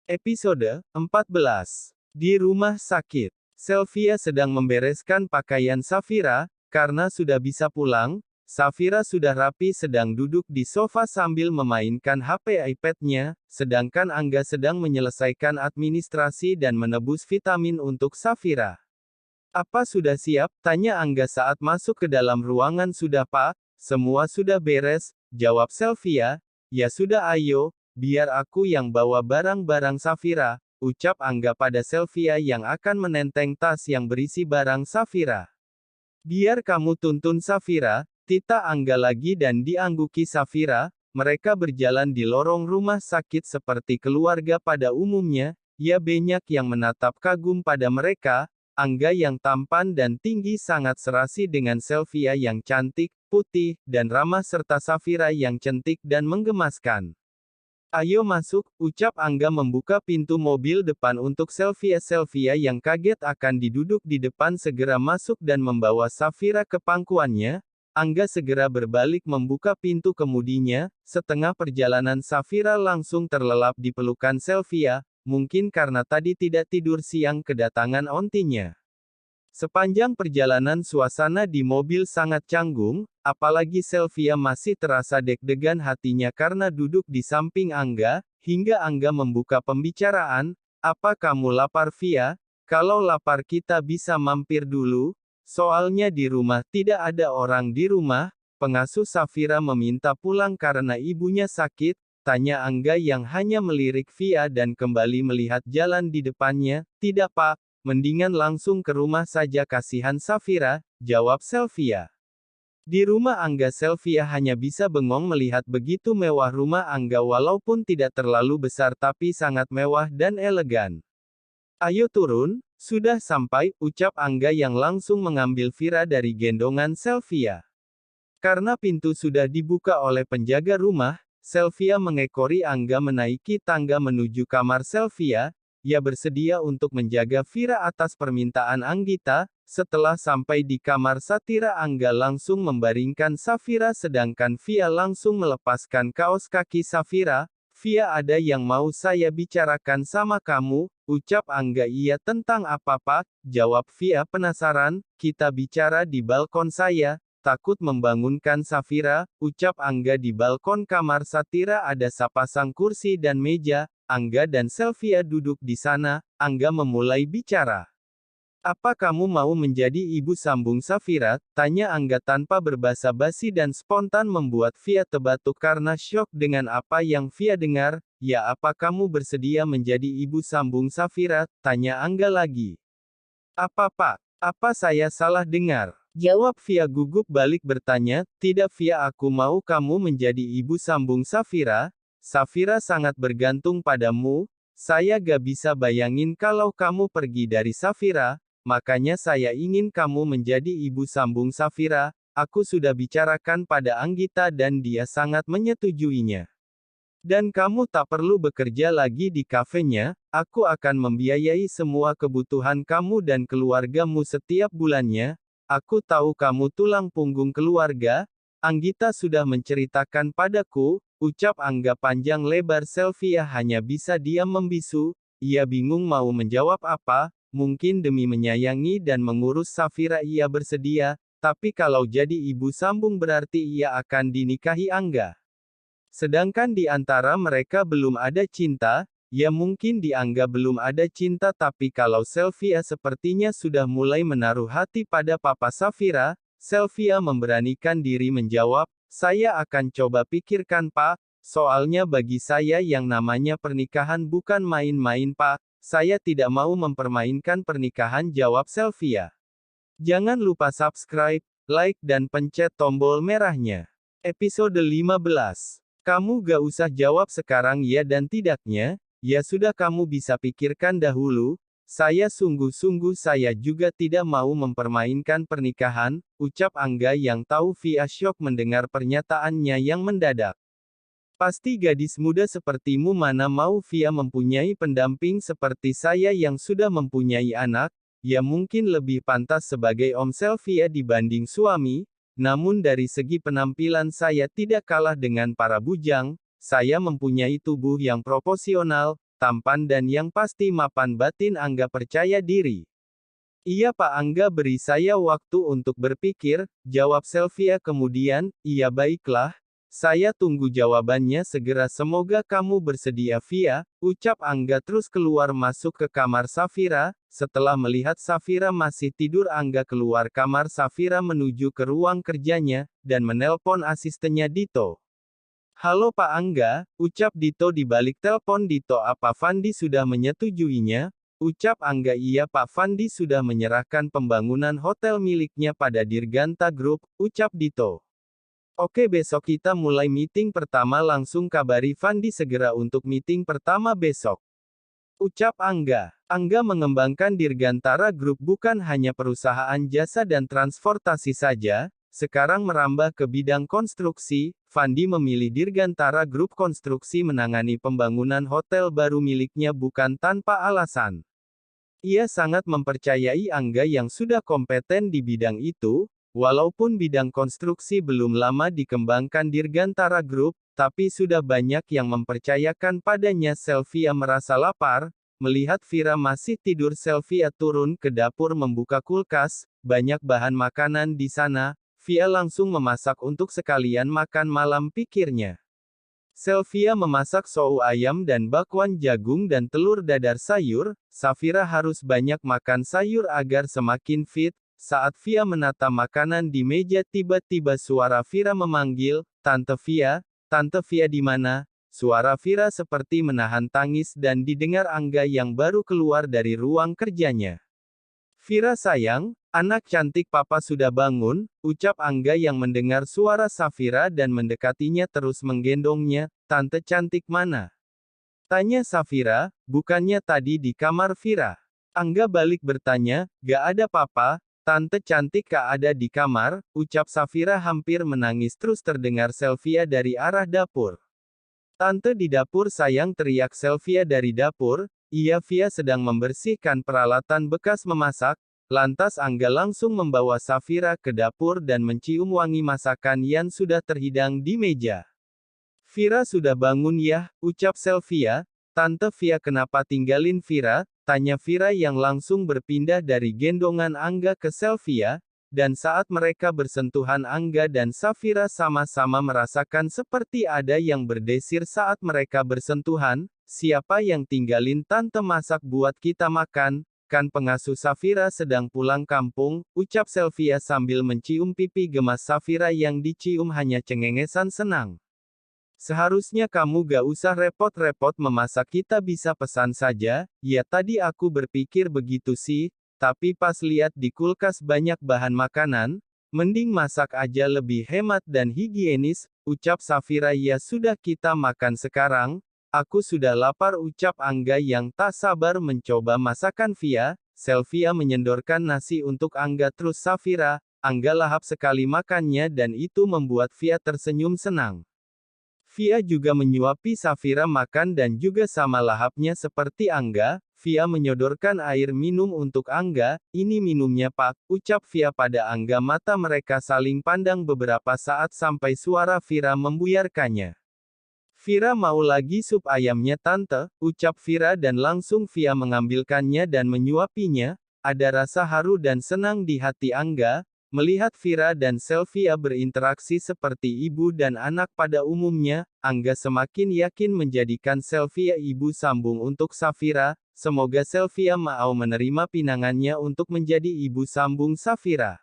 Episode 14. Di rumah sakit. Sylvia sedang membereskan pakaian Safira, karena sudah bisa pulang. Safira sudah rapi sedang duduk di sofa sambil memainkan HP iPad-nya, sedangkan Angga sedang menyelesaikan administrasi dan menebus vitamin untuk Safira. Apa sudah siap? Tanya Angga saat masuk ke dalam ruangan. Sudah Pak, semua sudah beres, jawab Sylvia. Ya sudah ayo, biar aku yang bawa barang-barang Safira, ucap Angga pada Sylvia yang akan menenteng tas yang berisi barang Safira. Biar kamu tuntun Safira, Tita Angga lagi dan diangguki Safira. Mereka berjalan di lorong rumah sakit seperti keluarga pada umumnya. Ya banyak yang menatap kagum pada mereka. Angga yang tampan dan tinggi sangat serasi dengan Sylvia yang cantik, putih, dan ramah serta Safira yang cantik dan menggemaskan. Ayo masuk, ucap Angga membuka pintu mobil depan untuk Sylvia. Sylvia yang kaget akan diduduk di depan segera masuk dan membawa Safira ke pangkuannya. Angga segera berbalik membuka pintu kemudinya. Setengah perjalanan Safira langsung terlelap di pelukan Sylvia, mungkin karena tadi tidak tidur siang kedatangan ontinya. Sepanjang perjalanan suasana di mobil sangat canggung, apalagi Sylvia masih terasa deg-degan hatinya karena duduk di samping Angga, hingga Angga membuka pembicaraan. Apa kamu lapar Via? Kalau lapar kita bisa mampir dulu, soalnya di rumah tidak ada orang di rumah. Pengasuh Safira meminta pulang karena ibunya sakit, tanya Angga yang hanya melirik Via dan kembali melihat jalan di depannya. Tidak Pak, mendingan langsung ke rumah saja kasihan Safira, jawab Sylvia. Di rumah Angga Sylvia hanya bisa bengong melihat begitu mewah rumah Angga walaupun tidak terlalu besar tapi sangat mewah dan elegan. Ayo turun, sudah sampai, ucap Angga yang langsung mengambil Vira dari gendongan Sylvia. Karena pintu sudah dibuka oleh penjaga rumah, Sylvia mengekori Angga menaiki tangga menuju kamar Sylvia. Ia bersedia untuk menjaga Vira atas permintaan Anggita. Setelah sampai di kamar Satira, Angga langsung membaringkan Safira sedangkan Via langsung melepaskan kaos kaki Safira. Via, ada yang mau saya bicarakan sama kamu, ucap Angga. Iya, tentang apa Pak? Jawab Via penasaran. Kita bicara di balkon saya. Takut membangunkan Safira, ucap Angga. Di balkon kamar Satira ada sepasang kursi dan meja. Angga dan Sylvia duduk di sana. Angga memulai bicara. Apa kamu mau menjadi ibu sambung Safira? Tanya Angga tanpa berbasa-basi dan spontan membuat Via terbatuk karena syok dengan apa yang Via dengar. Ya, apa kamu bersedia menjadi ibu sambung Safira? Tanya Angga lagi. Apa Pak? Apa saya salah dengar? Jawab Via gugup balik bertanya. Tidak Via, aku mau kamu menjadi ibu sambung Safira. Safira sangat bergantung padamu. Saya gak bisa bayangin kalau kamu pergi dari Safira. Makanya saya ingin kamu menjadi ibu sambung Safira. Aku sudah bicarakan pada Anggita dan dia sangat menyetujuinya. Dan kamu tak perlu bekerja lagi di kafenya. Aku akan membiayai semua kebutuhan kamu dan keluargamu setiap bulannya. Aku tahu kamu tulang punggung keluarga. Anggita sudah menceritakan padaku, ucap Angga panjang lebar. Sylvia hanya bisa diam membisu. Ia bingung mau menjawab apa. Mungkin demi menyayangi dan mengurus Safira ia bersedia, tapi kalau jadi ibu sambung berarti ia akan dinikahi Angga. Sedangkan di antara mereka belum ada cinta. Ya mungkin di Angga belum ada cinta, tapi kalau Sylvia sepertinya sudah mulai menaruh hati pada papa Safira. Sylvia memberanikan diri menjawab, saya akan coba pikirkan Pak, soalnya bagi saya yang namanya pernikahan bukan main-main Pak. Saya tidak mau mempermainkan pernikahan, jawab Sylvia. Jangan lupa subscribe, like dan pencet tombol merahnya. Episode 15. Kamu gak usah jawab sekarang ya dan tidaknya. Ya sudah, kamu bisa pikirkan dahulu. Saya sungguh-sungguh saya juga tidak mau mempermainkan pernikahan, ucap Angga yang tahu Via syok mendengar pernyataannya yang mendadak. Pasti gadis muda sepertimu mana mau Via mempunyai pendamping seperti saya yang sudah mempunyai anak. Ya mungkin lebih pantas sebagai om Sylvia dibanding suami. Namun dari segi penampilan saya tidak kalah dengan para bujang. Saya mempunyai tubuh yang proporsional. tampan dan yang pasti mapan batin Angga percaya diri. Iya Pak Angga beri saya waktu untuk berpikir, jawab Sylvia kemudian, iya baiklah, saya tunggu jawabannya segera semoga kamu bersedia Via, ucap Angga terus keluar masuk ke kamar Safira, setelah melihat Safira masih tidur Angga keluar kamar Safira menuju ke ruang kerjanya, dan menelpon asistennya Dito. Halo Pak Angga, ucap Dito di balik telepon Dito apa Fandi sudah menyetujuinya? Ucap Angga iya Pak Fandi sudah menyerahkan pembangunan hotel miliknya pada Dirganta Group, ucap Dito. Oke besok kita mulai meeting pertama langsung kabari Fandi segera untuk meeting pertama besok. Ucap Angga. Angga mengembangkan Dirgantara Group bukan hanya perusahaan jasa dan transportasi saja, sekarang merambah ke bidang konstruksi. Fandi memilih Dirgantara Group Konstruksi menangani pembangunan hotel baru miliknya bukan tanpa alasan. Ia sangat mempercayai Angga yang sudah kompeten di bidang itu. Walaupun bidang konstruksi belum lama dikembangkan Dirgantara Group, tapi sudah banyak yang mempercayakan padanya. Sylvia merasa lapar, melihat Vira masih tidur Sylvia turun ke dapur membuka kulkas, banyak bahan makanan di sana, Via langsung memasak untuk sekalian makan malam pikirnya. Sylvia memasak sou ayam dan bakwan jagung dan telur dadar sayur, Safira harus banyak makan sayur agar semakin fit. Saat Via menata makanan di meja tiba-tiba suara Vira memanggil, Tante Via di mana? Suara Vira seperti menahan tangis dan didengar Angga yang baru keluar dari ruang kerjanya. Vira sayang, anak cantik papa sudah bangun, ucap Angga yang mendengar suara Safira dan mendekatinya terus menggendongnya, Tante cantik mana? Tanya Safira, bukannya tadi di kamar Vira. Angga balik bertanya, gak ada papa. Tante cantik gak ada di kamar, ucap Safira hampir menangis terus terdengar Sylvia dari arah dapur. Tante di dapur sayang teriak Sylvia dari dapur, iya Via sedang membersihkan peralatan bekas memasak, lantas Angga langsung membawa Safira ke dapur dan mencium wangi masakan yang sudah terhidang di meja. Vira sudah bangun ya, ucap Sylvia, Tante Via kenapa tinggalin Vira? Tanya Vira yang langsung berpindah dari gendongan Angga ke Sylvia, dan saat mereka bersentuhan Angga dan Safira sama-sama merasakan seperti ada yang berdesir saat mereka bersentuhan, siapa yang tinggalin Tante masak buat kita makan, kan pengasuh Safira sedang pulang kampung, ucap Sylvia sambil mencium pipi gemas Safira yang dicium hanya cengengesan senang. Seharusnya kamu gak usah repot-repot memasak kita bisa pesan saja, ya tadi aku berpikir begitu sih, tapi pas lihat di kulkas banyak bahan makanan, mending masak aja lebih hemat dan higienis, ucap Safira ya sudah kita makan sekarang, aku sudah lapar ucap Angga yang tak sabar mencoba masakan Via, Sylvia menyendorkan nasi untuk Angga terus Safira, Angga lahap sekali makannya dan itu membuat Via tersenyum senang. Via juga menyuapi Safira makan dan juga sama lahapnya seperti Angga, Via menyodorkan air minum untuk Angga, ini minumnya Pak, ucap Via pada Angga mata mereka saling pandang beberapa saat sampai suara Vira membuyarkannya. Vira mau lagi sup ayamnya Tante, ucap Vira dan langsung Via mengambilkannya dan menyuapinya, ada rasa haru dan senang di hati Angga, melihat Vira dan Sylvia berinteraksi seperti ibu dan anak pada umumnya, Angga semakin yakin menjadikan Sylvia ibu sambung untuk Safira, semoga Sylvia mau menerima pinangannya untuk menjadi ibu sambung Safira.